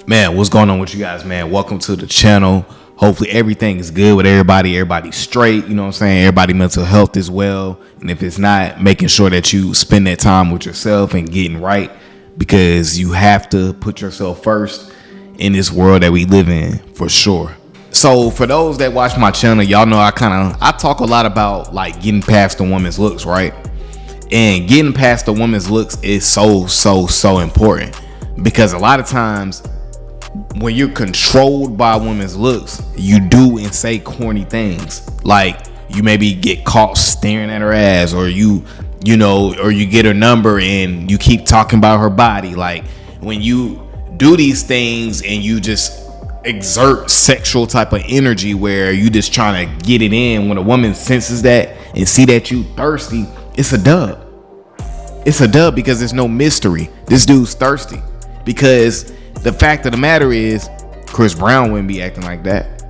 Man, what's going on with you guys, man? Welcome to the channel. Hopefully everything is good with everybody. Everybody's straight, you know what I'm saying? Everybody mental health as well. And if it's not, making sure that you spend that time with yourself and getting right, because you have to put yourself first in this world that we live in, for sure. So for those that watch my channel, y'all know I talk a lot about like getting past the woman's looks, right? And getting past the woman's looks is so important, because a lot of times when you're controlled by a woman's looks, you do and say corny things. Like you maybe get caught staring at her ass, or you get her number and you keep talking about her body. Like when you do these things and you just exert sexual type of energy where you just trying to get it in, when a woman senses that and see that you thirsty, it's a dub. It's a dub because there's no mystery. This dude's thirsty. Because the fact of the matter is, Chris Brown wouldn't be acting like that.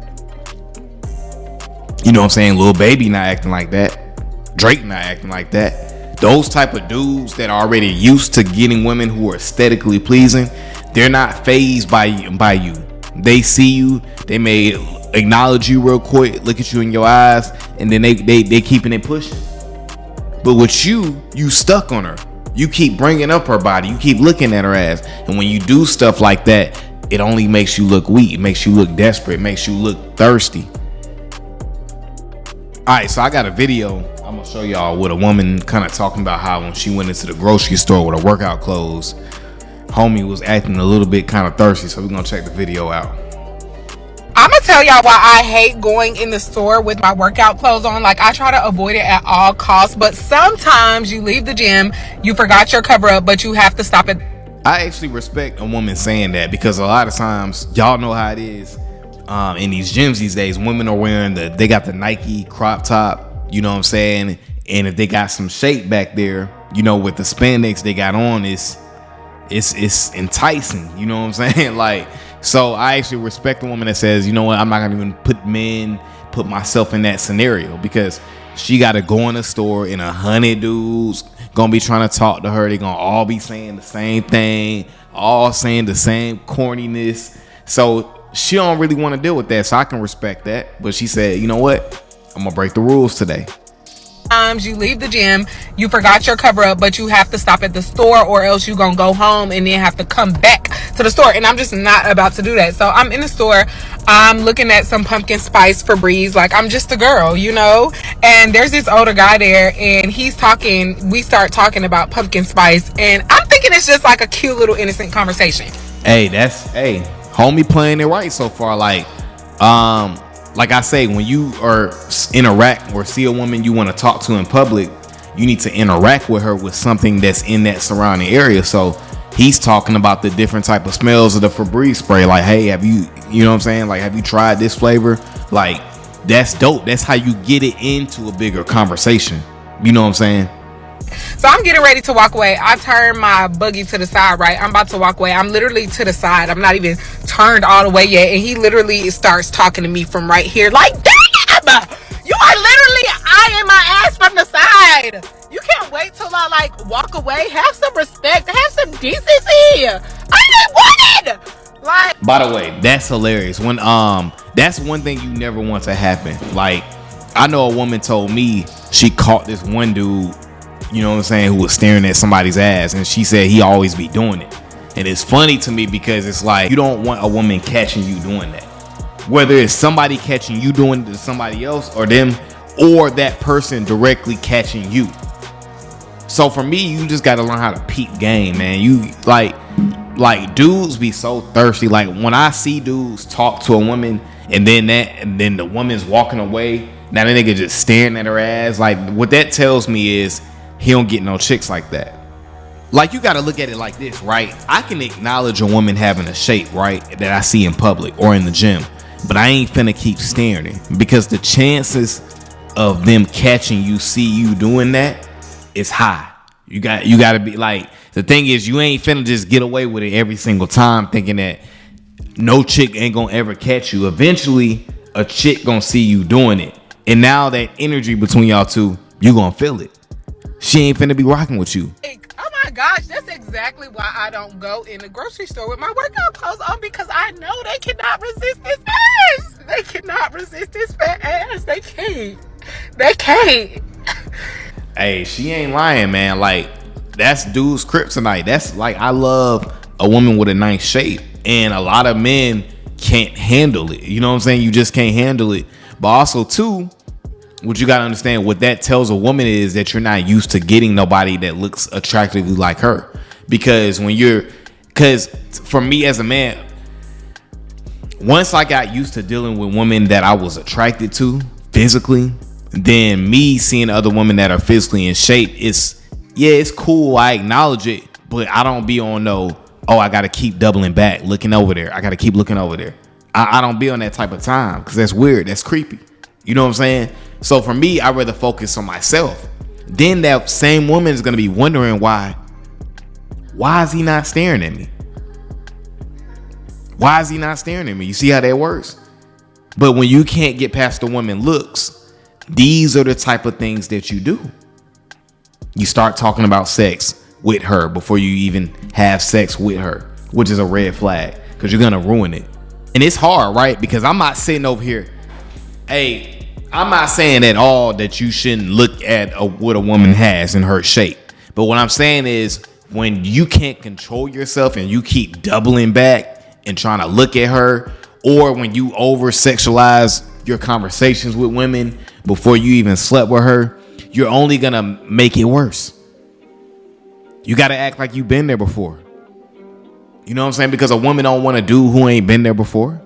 You know what I'm saying? Lil Baby not acting like that. Drake not acting like that. Those type of dudes that are already used to getting women who are aesthetically pleasing, they're not fazed by you. They see you, they may acknowledge you real quick, look at you in your eyes, and then they keeping it pushing. But with you stuck on her. You keep bringing up her body. You keep looking at her ass. And when you do stuff like that, it only makes you look weak. It makes you look desperate. It makes you look thirsty. All right, so I got a video I'm going to show y'all with a woman kind of talking about how when she went into the grocery store with her workout clothes, homie was acting a little bit kind of thirsty. So we're going to check the video out. I'm gonna tell y'all why I hate going in the store with my workout clothes on. Like, I try to avoid it at all costs, but sometimes you leave the gym, you forgot your cover up, but you have to stop it. I actually respect a woman saying that, because a lot of times, y'all know how it is in these gyms these days. Women are wearing they got the Nike crop top, you know what I'm saying? And if they got some shape back there, you know, with the spandex they got on, it's enticing, you know what I'm saying? Like, so I actually respect the woman that says, you know what, I'm not gonna even put myself in that scenario, because she got to go in the store and 100 dudes gonna be trying to talk to her. They're gonna all be saying the same thing, all saying the same corniness. So she don't really want to deal with that. So I can respect that. But she said, you know what, I'm gonna break the rules today. Sometimes you leave the gym, you forgot your cover up, but you have to stop at the store, or else you gonna go home and then have to come back to the store. And I'm just not about to do that. So I'm in the store, I'm looking at some pumpkin spice Febreze, like I'm just a girl, you know. And there's this older guy there, and he's talking. We start talking about pumpkin spice, and I'm thinking it's just like a cute little innocent conversation. Hey, homie playing it right so far. Like I say, when you are interact or see a woman you want to talk to in public, you need to interact with her with something that's in that surrounding area. So he's talking about the different type of smells of the Febreze spray. Like, hey, you know what I'm saying? Like, have you tried this flavor? Like, that's dope. That's how you get it into a bigger conversation. You know what I'm saying? So I'm getting ready to walk away. I turned my buggy to the side, right? I'm about to walk away. I'm literally to the side. I'm not even turned all the way yet. And he literally starts talking to me from right here. Like, damn! You are literally eyeing my ass from the side. You can't wait till I, like, walk away. Have some respect. Have some decency. I ain't wanted! Like, by the way, that's hilarious. When that's one thing you never want to happen. Like, I know a woman told me she caught this one dude, you know what I'm saying, who was staring at somebody's ass, and she said he always be doing it. And it's funny to me, because it's like, you don't want a woman catching you doing that, whether it's somebody catching you doing it to somebody else, or them, or that person directly catching you. So for me, you just got to learn how to peep game, man. You like dudes be so thirsty. Like, when I see dudes talk to a woman and then the woman's walking away, now the nigga just staring at her ass, like, what that tells me is he don't get no chicks like that. Like, you got to look at it like this, right? I can acknowledge a woman having a shape, right, that I see in public or in the gym, but I ain't finna keep staring, because the chances of them catching you, see you doing that, is high. You got to be like, the thing is, you ain't finna just get away with it every single time thinking that no chick ain't gonna ever catch you. Eventually, a chick gonna see you doing it, and now that energy between y'all two, you gonna feel it. She ain't finna be rocking with you. oh my my gosh, that's exactly why I don't go in the grocery store with my workout clothes on, because I know they cannot resist this ass. They cannot resist this fat ass. They can't. They can't. Hey, she ain't lying, man. Like, that's dude's kryptonite. That's like, I love a woman with a nice shape, and a lot of men can't handle it. You know what I'm saying? You just can't handle it. But also, too, what you got to understand, what that tells a woman is that you're not used to getting nobody that looks attractively like her. Because for me as a man, once I got used to dealing with women that I was attracted to physically, then me seeing other women that are physically in shape, it's cool. I acknowledge it, but I don't be on I got to keep doubling back, looking over there. I got to keep looking over there. I don't be on that type of time, because that's weird. That's creepy. You know what I'm saying? So for me, I'd rather focus on myself. Then that same woman is going to be wondering why is he not staring at me? Why is he not staring at me? You see how that works? But when you can't get past the woman looks, these are the type of things that you do. You start talking about sex with her before you even have sex with her, which is a red flag, because you're going to ruin it. And it's hard, right? Because I'm not sitting over here. Hey, I'm not saying at all that you shouldn't look at what a woman has in her shape. But what I'm saying is, when you can't control yourself and you keep doubling back and trying to look at her, or when you over sexualize your conversations with women before you even slept with her, you're only going to make it worse. You got to act like you've been there before. You know what I'm saying? Because a woman don't want a dude who ain't been there before.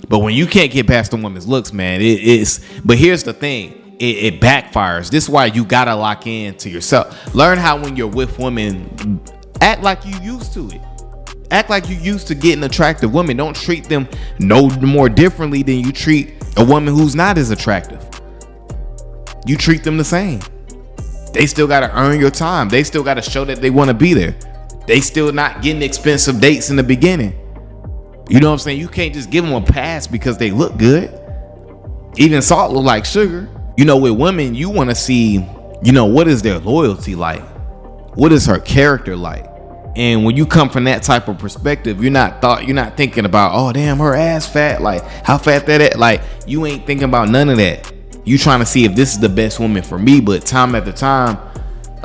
But when you can't get past the woman's looks, man, but here's the thing. It backfires. This is why you got to lock in to yourself. Learn how, when you're with women, act like you used to it. Act like you used to getting attractive women. Don't treat them no more differently than you treat a woman who's not as attractive. You treat them the same. They still got to earn your time. They still got to show that they want to be there. They still not getting expensive dates in the beginning. You know what I'm saying? You can't just give them a pass because they look good. Even salt look like sugar. You know, with women, you want to see, what is their loyalty like? What is her character like? And when you come from that type of perspective, you're not thinking about, oh damn, her ass fat, like how fat that is. Like, you ain't thinking about none of that. You trying to see if this is the best woman for me. But time after time,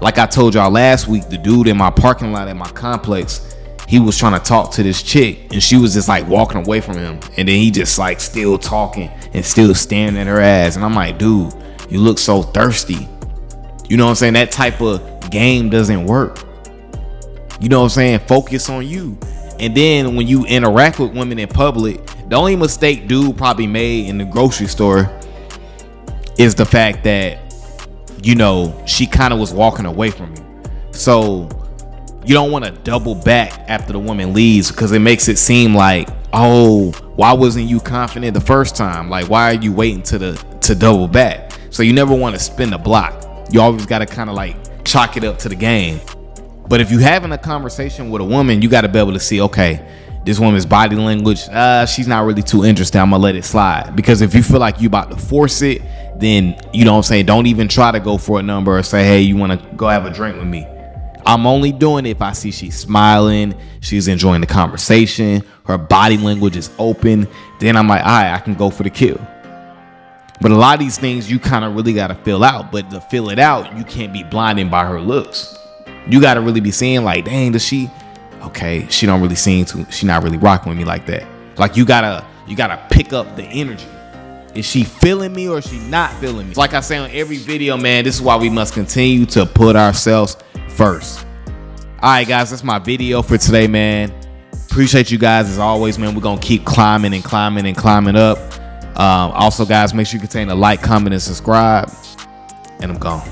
like I told y'all last week, the dude in my parking lot at my complex, he was trying to talk to this chick, and she was just like walking away from him, and then he just like still talking and still staring at her ass. And I'm like, dude, you look so thirsty. You know what I'm saying? That type of game doesn't work. You know what I'm saying? Focus on you. And then when you interact with women in public, the only mistake dude probably made in the grocery store is the fact that, she kind of was walking away from you. So you don't want to double back after the woman leaves, because it makes it seem like, oh, why wasn't you confident the first time? Like, why are you waiting to double back? So you never want to spin the block. You always got to kind of like chalk it up to the game. But if you're having a conversation with a woman, you got to be able to see, okay, this woman's body language, she's not really too interested. I'm going to let it slide. Because if you feel like you about to force it, then, you know what I'm saying, don't even try to go for a number or say, hey, you want to go have a drink with me. I'm only doing it if I see she's smiling, she's enjoying the conversation, her body language is open. Then I'm like, all right, I can go for the kill. But a lot of these things you kind of really got to fill out. But to fill it out, you can't be blinded by her looks. You got to really be seeing like, dang, she don't really seem to, she not really rocking with me like that. Like, you gotta pick up the energy. Is she feeling me or is she not feeling me? Like I say on every video, man, this is why we must continue to put ourselves first. All right, guys, that's my video for today, man. Appreciate you guys as always, man. We're gonna keep climbing and climbing and climbing up. Also, guys, make sure you continue to like, comment, and subscribe. And I'm gone.